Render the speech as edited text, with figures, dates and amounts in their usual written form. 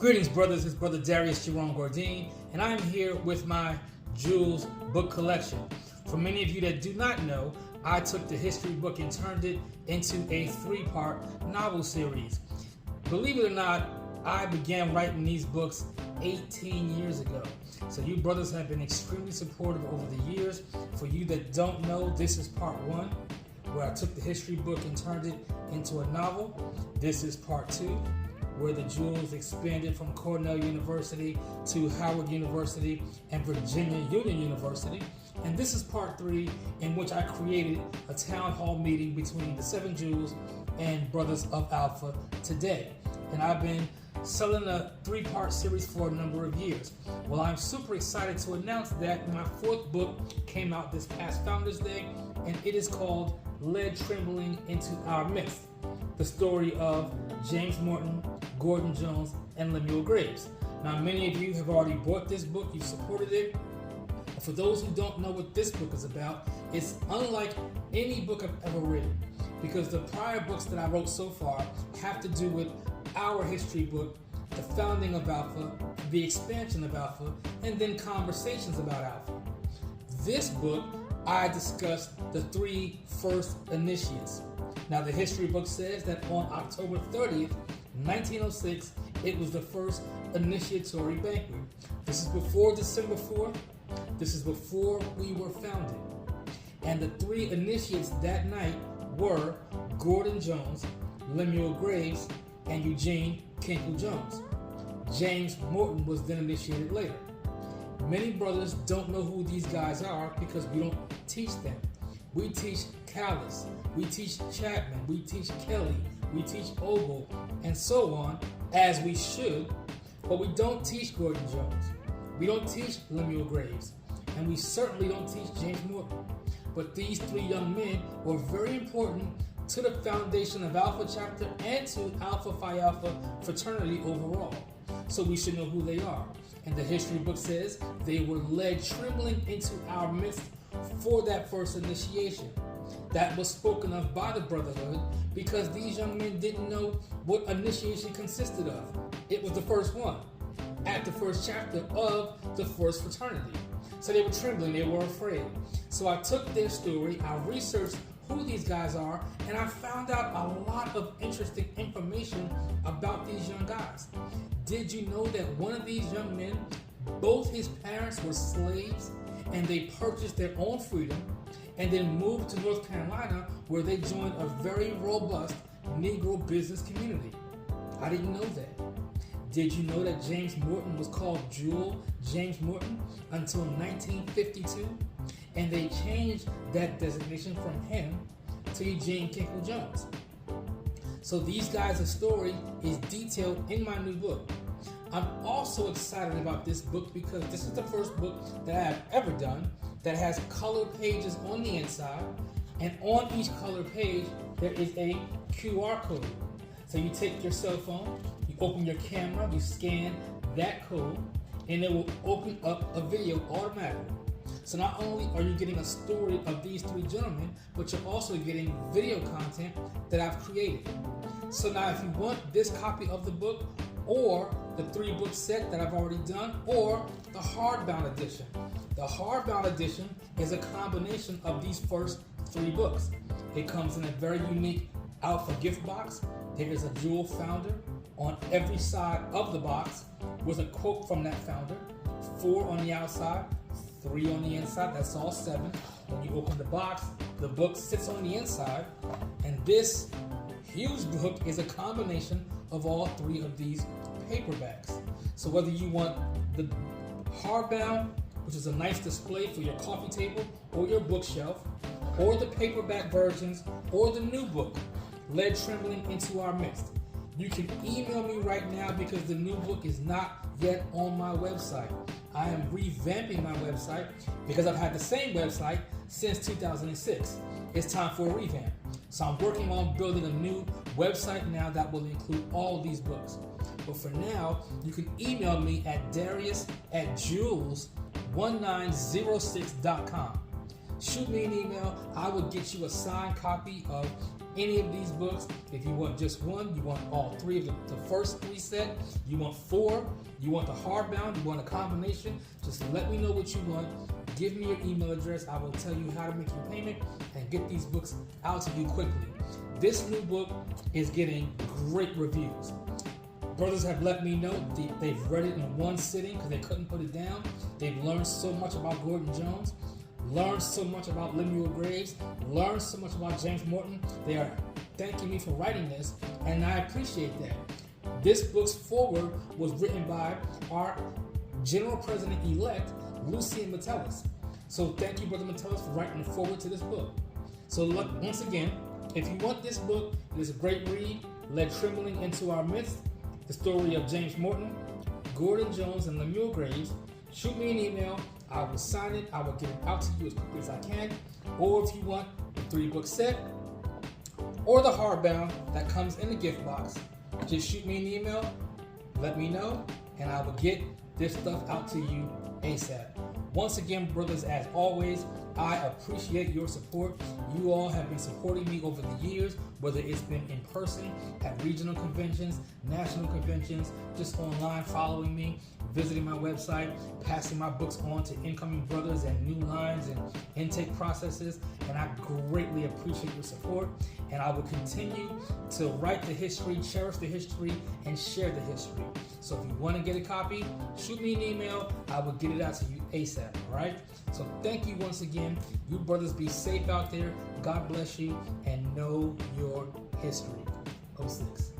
Greetings, brothers. It's Brother Darius Jerome Gordine, and I'm here with my Jules book collection. For many of you that do not know, I took the history book and turned it into a 3-part novel series. Believe it or not, I began writing these books 18 years ago. So you brothers have been extremely supportive over the years. For you that don't know, this is part 1, where I took the history book and turned it into a novel. This is part 2, where the Jules expanded from Cornell University to Howard University and Virginia Union University. And this is part 3, in which I created a town hall meeting between the 7 Jules and Brothers of Alpha today. And I've been selling a 3-part series for a number of years. Well, I'm super excited to announce that my 4th book came out this past Founders Day, and it is called Trembling Into Our Midst, the story of James Morton, Gordon Jones, and Lemuel Graves. Now, many of you have already bought this book, you've supported it. For those who don't know what this book is about, it's unlike any book I've ever written, because the prior books that I wrote so far have to do with our history book, the founding of Alpha, the expansion of Alpha, and then conversations about Alpha. This book, I discussed the 3 first initiates. Now, the history book says that on October 30th, 1906, it was the first initiatory banquet. This is before December 4th. This is before we were founded. And the 3 initiates that night were Gordon Jones, Lemuel Graves, and Eugene Kinkle Jones. James Morton was then initiated later. Many brothers don't know who these guys are because we don't teach them. We teach Callis, we teach Chapman, we teach Kelly, we teach Ogle, and so on, as we should, but we don't teach Gordon Jones. We don't teach Lemuel Graves, and we certainly don't teach James Morton. But these 3 young men were very important to the foundation of Alpha Chapter and to Alpha Phi Alpha fraternity overall. So we should know who they are. And the history book says they were led trembling into our midst for that first initiation. That was spoken of by the Brotherhood because these young men didn't know what initiation consisted of. It was the first one, at the first chapter of the first fraternity. So they were trembling, they were afraid. So I took their story, I researched who these guys are, and I found out a lot of interesting information about these young guys. Did you know that one of these young men, both his parents were slaves, and they purchased their own freedom, and then moved to North Carolina, where they joined a very robust Negro business community? I didn't know that. Did you know that James Morton was called Jewel James Morton until 1952? And they changed that designation from him to Eugene Kinkle Jones. So these guys' story is detailed in my new book. I'm also excited about this book because this is the first book that I have ever done that has color pages on the inside, and on each color page there is a QR code. So you take your cell phone, you open your camera, you scan that code, and it will open up a video automatically. So not only are you getting a story of these 3 gentlemen, but you're also getting video content that I've created. So now if you want this copy of the book, or the 3-book set that I've already done, or the hardbound edition. The hardbound edition is a combination of these first 3 books. It comes in a very unique Alpha gift box. There is a Jewel founder on every side of the box with a quote from that founder. 4 on the outside, 3 on the inside, that's all 7. When you open the box, the book sits on the inside, and this huge book is a combination of all 3 of these paperbacks. So whether you want the hardbound, which is a nice display for your coffee table or your bookshelf, or the paperback versions, or the new book, Led Trembling Into Our Midst, you can email me right now because the new book is not yet on my website. I am revamping my website because I've had the same website since 2006. It's time for a revamp. So I'm working on building a new website now that will include all these books. But for now, you can email me at darius@jules1906.com. Shoot me an email. I will get you a signed copy of any of these books, if you want just one, you want all three of the first three set, you want four, you want the hardbound, you want a combination, just let me know what you want. Give me your email address. I will tell you how to make your payment and get these books out to you quickly. This new book is getting great reviews. Brothers have let me know they've read it in one sitting because they couldn't put it down. They've learned so much about Gordon Jones, learned so much about Lemuel Graves, learned so much about James Morton. They are thanking me for writing this, and I appreciate that. This book's foreword was written by our General President-elect, Lucien Metellus. So thank you, Brother Metellus, for writing the foreword to this book. So look, once again, if you want this book, it is a great read, led Trembling Into Our Midst, the story of James Morton, Gordon Jones, and Lemuel Graves. Shoot me an email. I will sign it. I will get it out to you as quickly as I can. Or if you want the 3-book set or the hardbound that comes in the gift box, just shoot me an email, let me know, and I will get this stuff out to you ASAP. Once again, brothers, as always, I appreciate your support. You all have been supporting me over the years, whether it's been in person at regional conventions, national conventions, just online following me, visiting my website, passing my books on to incoming brothers and new lines and intake processes, and I greatly appreciate your support, and I will continue to write the history, cherish the history, and share the history. So if you want to get a copy, shoot me an email. I will get it out to you ASAP, all right? So thank you once again. You brothers be safe out there. God bless you, and know your history. 06.